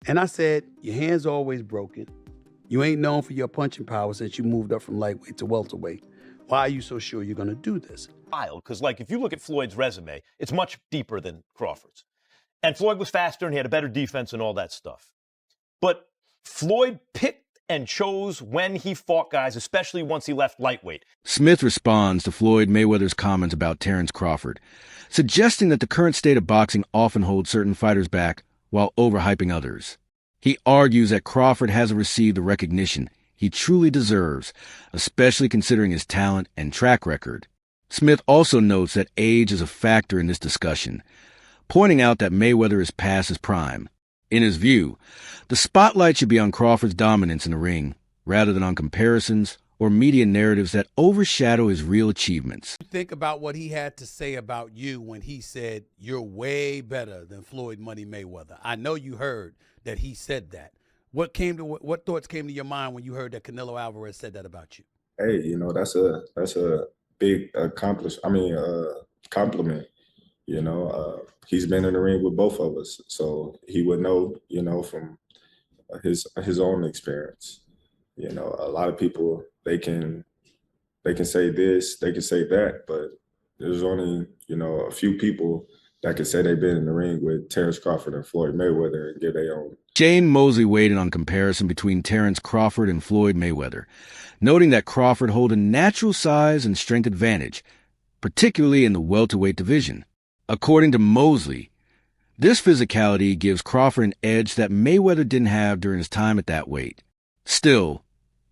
And I said, your hand's always broken. You ain't known for your punching power since you moved up from lightweight to welterweight. Why are you so sure you're going to do this? Wild, because like if you look at Floyd's resume, it's much deeper than Crawford's. And Floyd was faster and he had a better defense and all that stuff. But Floyd picked and chose when he fought guys, especially once he left lightweight. Smith responds to Floyd Mayweather's comments about Terence Crawford, suggesting that the current state of boxing often holds certain fighters back while overhyping others. He argues that Crawford hasn't received the recognition he truly deserves, especially considering his talent and track record. Smith also notes that age is a factor in this discussion, pointing out that Mayweather is past his prime. In his view, the spotlight should be on Crawford's dominance in the ring, rather than on comparisons or media narratives that overshadow his real achievements. Think about what he had to say about you when he said, you're way better than Floyd Money Mayweather. I know you heard that he said that. What thoughts came to your mind when you heard that Canelo Alvarez said that about you? Hey, that's a big compliment. He's been in the ring with both of us, so he would know, from his own experience. A lot of people, they can say this, they can say that, but there's only, a few people that can say they've been in the ring with Terence Crawford and Floyd Mayweather and give their own. Shane Mosley weighed in on comparison between Terence Crawford and Floyd Mayweather, noting that Crawford held a natural size and strength advantage, particularly in the welterweight division. According to Mosley, this physicality gives Crawford an edge that Mayweather didn't have during his time at that weight. Still,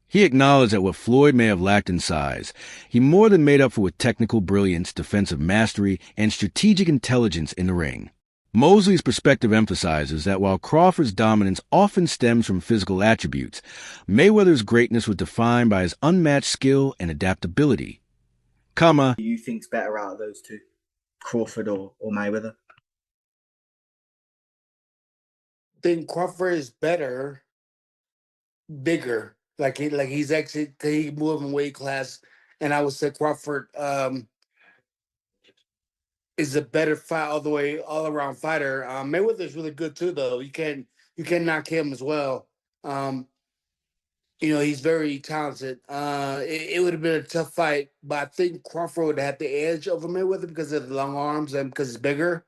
he acknowledged that what Floyd may have lacked in size, he more than made up for with technical brilliance, defensive mastery, and strategic intelligence in the ring. Mosley's perspective emphasizes that while Crawford's dominance often stems from physical attributes, Mayweather's greatness was defined by his unmatched skill and adaptability. Who do you think's better out of those two? Crawford or Mayweather? I think Crawford is better, bigger. He's actually he moved in weight class, and I would say Crawford is a better fight all around fighter. Mayweather's really good too, though. You can't knock him as well. He's very talented. It would have been a tough fight, but I think Crawford would have had the edge over Mayweather because of the long arms and because he's bigger.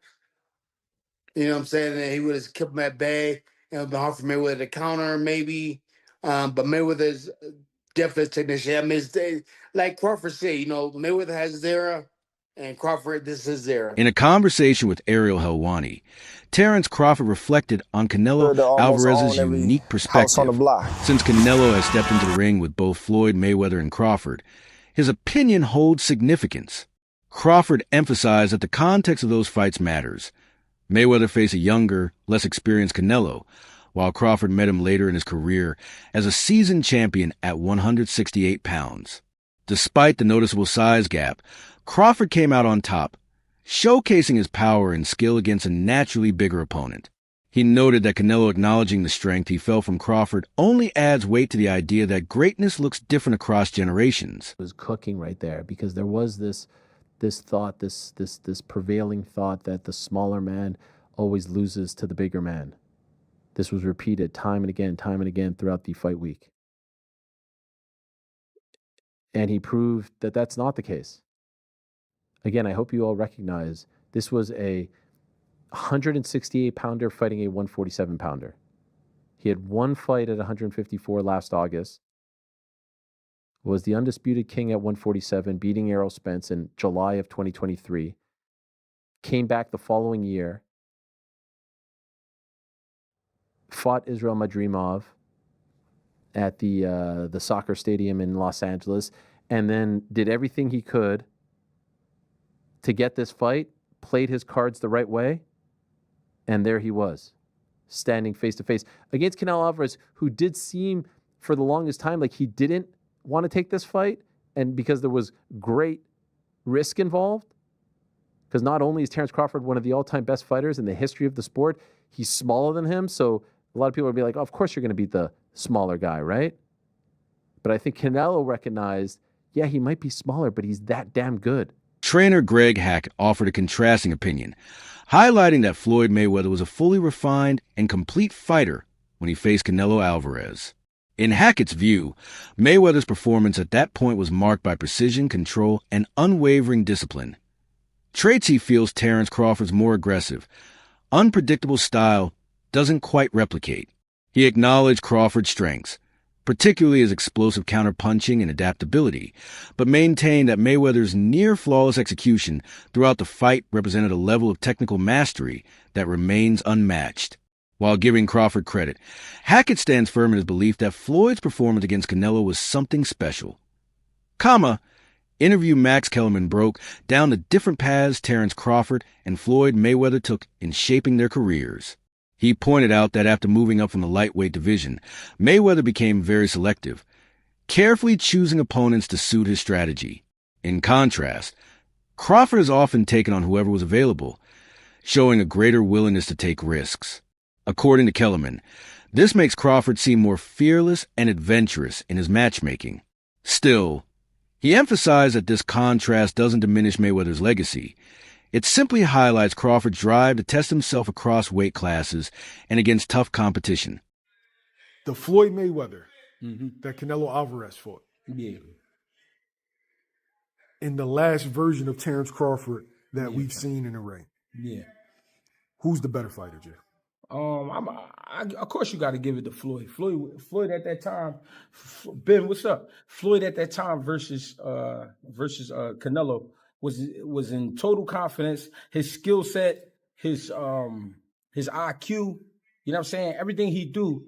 You know what I'm saying? And he would have kept him at bay. It would have been hard for Mayweather to counter, maybe. But Mayweather's definitely a technician. I mean, like Crawford said, Mayweather has his era, and Crawford, this is his era. In a conversation with Ariel Helwani, Terence Crawford reflected on Canelo Alvarez's unique perspective. Since Canelo has stepped into the ring with both Floyd Mayweather and Crawford, his opinion holds significance. Crawford emphasized that the context of those fights matters. Mayweather faced a younger, less experienced Canelo, while Crawford met him later in his career as a seasoned champion at 168 pounds. Despite the noticeable size gap, Crawford came out on top, showcasing his power and skill against a naturally bigger opponent. He noted that Canelo acknowledging the strength he felt from Crawford only adds weight to the idea that greatness looks different across generations. It was cooking right there because there was this thought, this prevailing thought that the smaller man always loses to the bigger man. This was repeated time and again throughout the fight week. And he proved that that's not the case. Again, I hope you all recognize this was a 168-pounder fighting a 147-pounder. He had one fight at 154 last August, was the undisputed king at 147, beating Errol Spence in July of 2023, came back the following year, fought Israel Madrimov at the soccer stadium in Los Angeles, and then did everything he could to get this fight, played his cards the right way, and there he was, standing face-to-face against Canelo Alvarez, who did seem for the longest time like he didn't want to take this fight, and because there was great risk involved, because not only is Terence Crawford one of the all-time best fighters in the history of the sport, he's smaller than him, so a lot of people would be like, oh, of course you're going to beat the smaller guy, right? But I think Canelo recognized, yeah, he might be smaller, but he's that damn good. Trainer Greg Hackett offered a contrasting opinion, highlighting that Floyd Mayweather was a fully refined and complete fighter when he faced Canelo Alvarez. In Hackett's view, Mayweather's performance at that point was marked by precision, control, and unwavering discipline. Traits he feels Terence Crawford's more aggressive, unpredictable style doesn't quite replicate. He acknowledged Crawford's strengths, particularly his explosive counterpunching and adaptability, but maintained that Mayweather's near-flawless execution throughout the fight represented a level of technical mastery that remains unmatched. While giving Crawford credit, Hackett stands firm in his belief that Floyd's performance against Canelo was something special. Interview Max Kellerman broke down the different paths Terence Crawford and Floyd Mayweather took in shaping their careers. He pointed out that after moving up from the lightweight division, Mayweather became very selective, carefully choosing opponents to suit his strategy. In contrast, Crawford has often taken on whoever was available, showing a greater willingness to take risks. According to Kellerman, this makes Crawford seem more fearless and adventurous in his matchmaking. Still, he emphasized that this contrast doesn't diminish Mayweather's legacy. It simply highlights Crawford's drive to test himself across weight classes and against tough competition. The Floyd Mayweather that Canelo Alvarez fought. Yeah. In the last version of Terence Crawford that we've seen in the ring. Yeah. Who's the better fighter, Jay? Of course, you got to give it to Floyd. Floyd at that time, Ben, what's up? Floyd at that time versus Canelo was in total confidence. His skill set, his IQ, you know what I'm saying? Everything he do,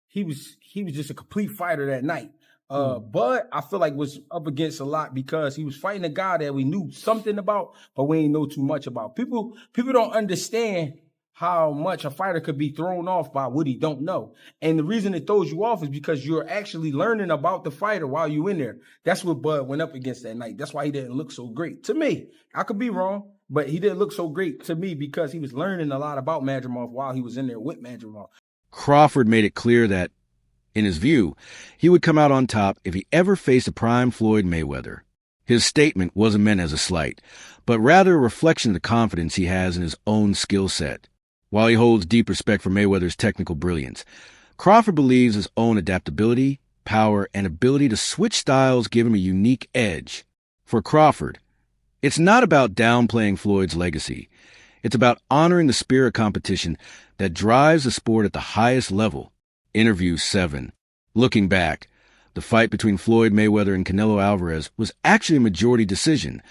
he was just a complete fighter that night. But I feel like was up against a lot because he was fighting a guy that we knew something about, but we ain't know too much about. People don't understand how much a fighter could be thrown off by what he don't know. And the reason it throws you off is because you're actually learning about the fighter while you're in there. That's what Bud went up against that night. That's why he didn't look so great. To me, I could be wrong, but he didn't look so great to me because he was learning a lot about Madrimov while he was in there with Madrimov. Crawford made it clear that, in his view, he would come out on top if he ever faced a prime Floyd Mayweather. His statement wasn't meant as a slight, but rather a reflection of the confidence he has in his own skill set. While he holds deep respect for Mayweather's technical brilliance, Crawford believes his own adaptability, power, and ability to switch styles give him a unique edge. For Crawford, it's not about downplaying Floyd's legacy. It's about honoring the spirit of competition that drives the sport at the highest level. Interview 7. Looking back, the fight between Floyd Mayweather and Canelo Alvarez was actually a majority decision.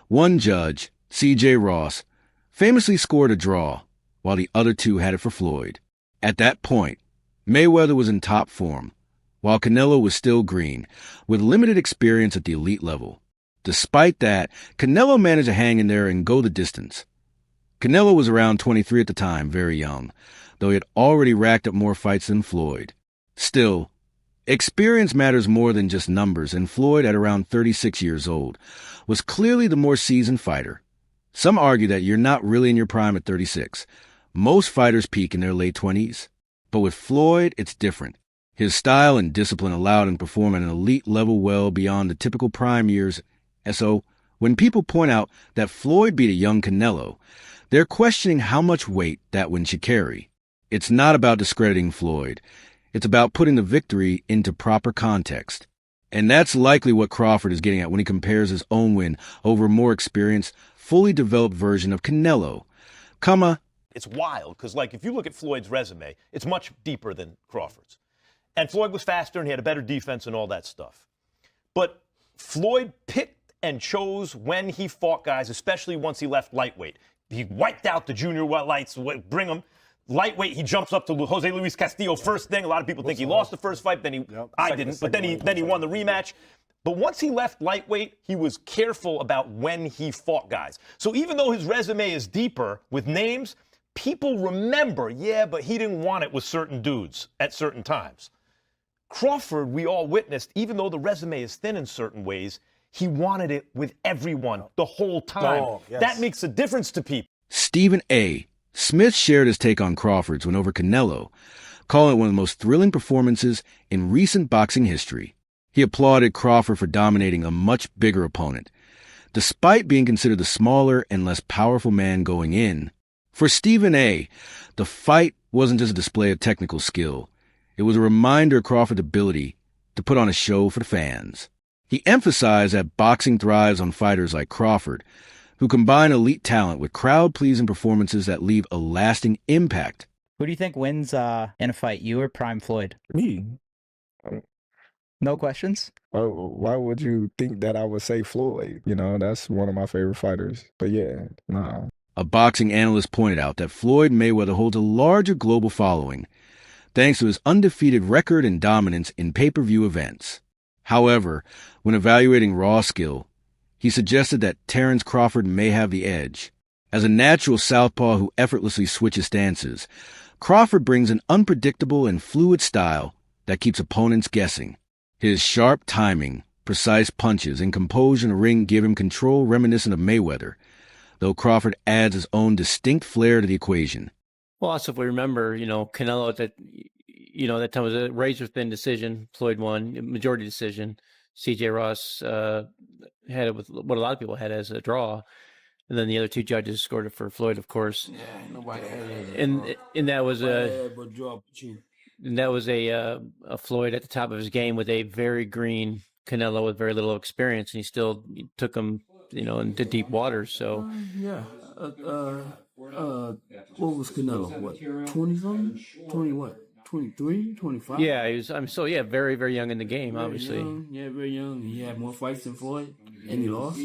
One judge, C.J. Ross, famously scored a draw, while the other two had it for Floyd. At that point, Mayweather was in top form, while Canelo was still green, with limited experience at the elite level. Despite that, Canelo managed to hang in there and go the distance. Canelo was around 23 at the time, very young, though he had already racked up more fights than Floyd. Still, experience matters more than just numbers, and Floyd, at around 36 years old, was clearly the more seasoned fighter. Some argue that you're not really in your prime at 36. Most fighters peak in their late 20s. But with Floyd, it's different. His style and discipline allowed him to perform at an elite level well beyond the typical prime years. And so, when people point out that Floyd beat a young Canelo, they're questioning how much weight that win should carry. It's not about discrediting Floyd. It's about putting the victory into proper context. And that's likely what Crawford is getting at when he compares his own win over a more experienced, fully developed version of Canelo. It's wild because, if you look at Floyd's resume, it's much deeper than Crawford's. And Floyd was faster and he had a better defense and all that stuff. But Floyd picked and chose when he fought guys, especially once he left lightweight. He wiped out the junior lights, bring him. Lightweight, he jumps up to Jose Luis Castillo first thing. A lot of people think he lost the first fight, I didn't, but then he won the rematch. But once he left lightweight, he was careful about when he fought guys. So even though his resume is deeper with names, people remember, but he didn't want it with certain dudes at certain times. Crawford, we all witnessed, even though the resume is thin in certain ways, he wanted it with everyone the whole time. Yes. That makes a difference to people. Stephen A. Smith shared his take on Crawford's win over Canelo, calling it one of the most thrilling performances in recent boxing history. He applauded Crawford for dominating a much bigger opponent, despite being considered the smaller and less powerful man going in. For Stephen A., the fight wasn't just a display of technical skill. It was a reminder of Crawford's ability to put on a show for the fans. He emphasized that boxing thrives on fighters like Crawford, who combine elite talent with crowd-pleasing performances that leave a lasting impact. Who do you think wins in a fight, you or Prime Floyd? Me. No questions? Why would you think that I would say Floyd? You know, that's one of my favorite fighters. But yeah, nah. A boxing analyst pointed out that Floyd Mayweather holds a larger global following, thanks to his undefeated record and dominance in pay-per-view events. However, when evaluating raw skill, he suggested that Terence Crawford may have the edge. As a natural southpaw who effortlessly switches stances, Crawford brings an unpredictable and fluid style that keeps opponents guessing. His sharp timing, precise punches, and composure in the ring give him control reminiscent of Mayweather, though Crawford adds his own distinct flair to the equation. Well, also, if we remember, Canelo at that time was a razor-thin decision. Floyd won, majority decision. C.J. Ross had it with what a lot of people had as a draw. And then the other two judges scored it for Floyd, of course. Yeah, nobody had it. And that was a Floyd at the top of his game with a very green Canelo with very little experience, and he still took him, into deep waters. So what was Canelo? What, 20-something? 20 what? 23, 25? Yeah, he was. Very, very young in the game, very obviously. Young. Yeah, very young. He had more fights than Floyd, and he lost.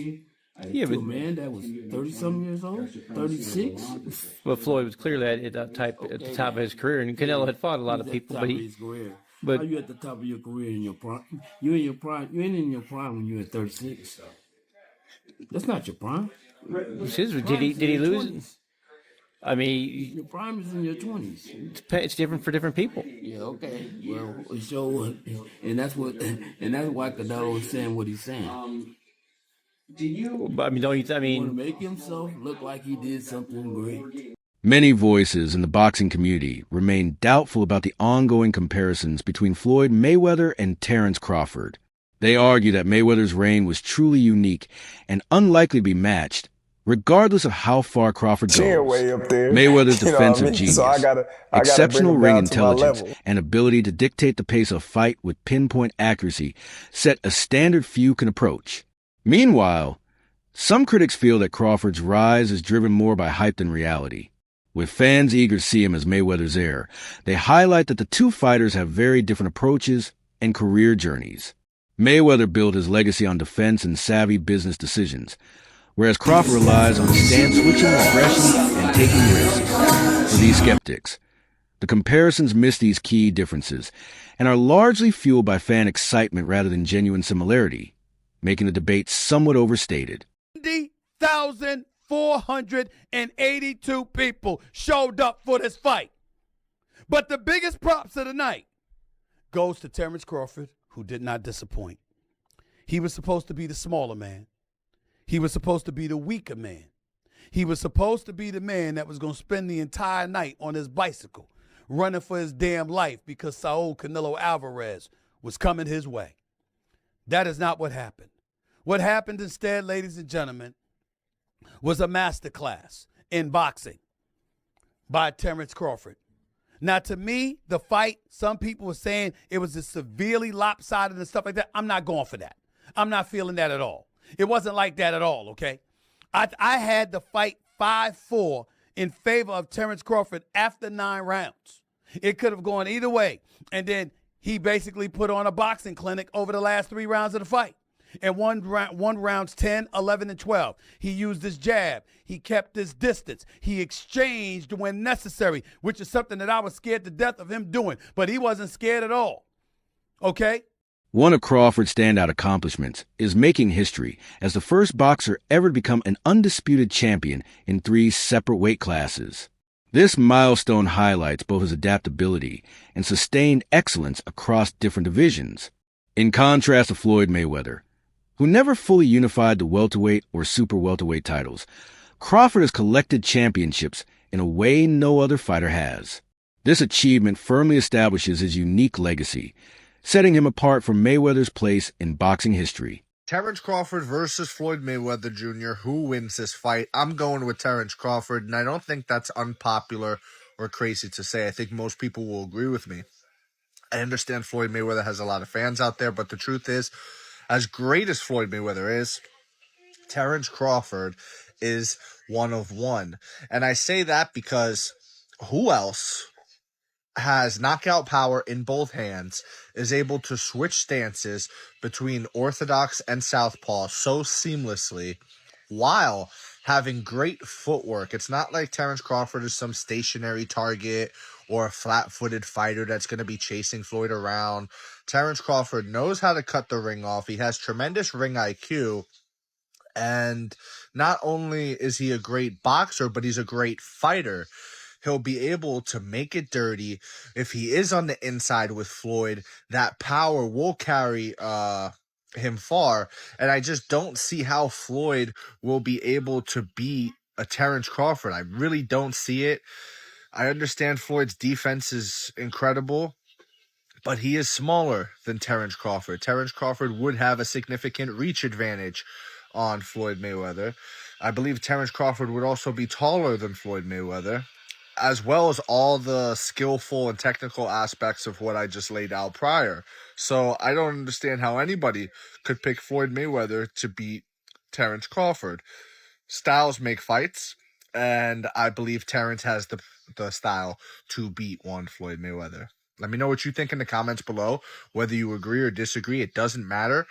Yeah, to a man that was 30-something years old, 36. But Floyd was clearly at the top of his career, and Canelo had fought a lot of people. But how you at the top of your career in your prime? You in your prime? You ain't in your prime when you're at 36. That's not your prime. Did he lose? 20s. I mean, your prime is in your 20s. It's different for different people. Yeah, okay. Well, and that's why Canelo is saying what he's saying. Want to make himself look like he did something great. Many voices in the boxing community remain doubtful about the ongoing comparisons between Floyd Mayweather and Terence Crawford. They argue that Mayweather's reign was truly unique and unlikely to be matched, regardless of how far Crawford goes. Way up there. Mayweather's defensive genius, so I gotta exceptional ring intelligence, level. and ability to dictate the pace of fight with pinpoint accuracy set a standard few can approach. Meanwhile, some critics feel that Crawford's rise is driven more by hype than reality. With fans eager to see him as Mayweather's heir, they highlight that the two fighters have very different approaches and career journeys. Mayweather built his legacy on defense and savvy business decisions, whereas Crawford relies on stance-switching aggression and taking risks. For these skeptics, the comparisons miss these key differences and are largely fueled by fan excitement rather than genuine similarity, making the debate somewhat overstated. 90,482 people showed up for this fight. But the biggest props of the night goes to Terence Crawford, who did not disappoint. He was supposed to be the smaller man. He was supposed to be the weaker man. He was supposed to be the man that was going to spend the entire night on his bicycle, running for his damn life because Saul Canelo Alvarez was coming his way. That is not what happened. What happened instead, ladies and gentlemen, was a masterclass in boxing by Terence Crawford. Now, to me, the fight, some people were saying it was just severely lopsided and stuff like that. I'm not going for that. I'm not feeling that at all. It wasn't like that at all, okay? I had the fight 5-4 in favor of Terence Crawford after 9 rounds. It could have gone either way. And then he basically put on a boxing clinic over the last 3 rounds of the fight. And one rounds 10, 11, and 12. He used his jab. He kept his distance. He exchanged when necessary, which is something that I was scared to death of him doing. But he wasn't scared at all. Okay? One of Crawford's standout accomplishments is making history as the first boxer ever to become an undisputed champion in 3 separate weight classes. This milestone highlights both his adaptability and sustained excellence across different divisions. In contrast to Floyd Mayweather, who never fully unified the welterweight or super welterweight titles, Crawford has collected championships in a way no other fighter has. This achievement firmly establishes his unique legacy, setting him apart from Mayweather's place in boxing history. Terence Crawford versus Floyd Mayweather Jr. Who wins this fight? I'm going with Terence Crawford, and I don't think that's unpopular or crazy to say. I think most people will agree with me. I understand Floyd Mayweather has a lot of fans out there, but the truth is, as great as Floyd Mayweather is, Terence Crawford is one of one. And I say that because who else has knockout power in both hands, is able to switch stances between orthodox and southpaw so seamlessly while having great footwork? It's not like Terence Crawford is some stationary target or a flat-footed fighter that's going to be chasing Floyd around. Terence Crawford knows how to cut the ring off. He has tremendous ring IQ. And not only is he a great boxer, but he's a great fighter. He'll be able to make it dirty. If he is on the inside with Floyd, that power will carry him far. And I just don't see how Floyd will be able to beat a Terence Crawford. I really don't see it. I understand Floyd's defense is incredible, but he is smaller than Terence Crawford. Terence Crawford would have a significant reach advantage on Floyd Mayweather. I believe Terence Crawford would also be taller than Floyd Mayweather, as well as all the skillful and technical aspects of what I just laid out prior. So I don't understand how anybody could pick Floyd Mayweather to beat Terence Crawford. Styles make fights, and I believe Terence has the style to beat one Floyd Mayweather. Let me know what you think in the comments below. Whether you agree or disagree, it doesn't matter.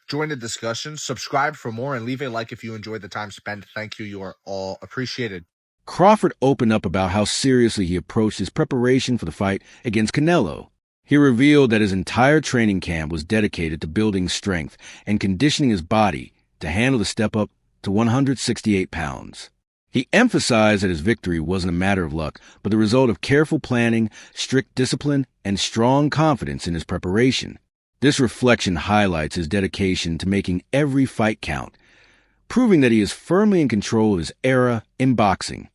Join the discussion, subscribe for more, and leave a like if you enjoyed the time spent. Thank you. You are all appreciated. Crawford opened up about how seriously he approached his preparation for the fight against Canelo. He revealed that his entire training camp was dedicated to building strength and conditioning his body to handle the step up to 168 pounds. He emphasized that his victory wasn't a matter of luck, but the result of careful planning, strict discipline, and strong confidence in his preparation. This reflection highlights his dedication to making every fight count, proving that he is firmly in control of his era in boxing.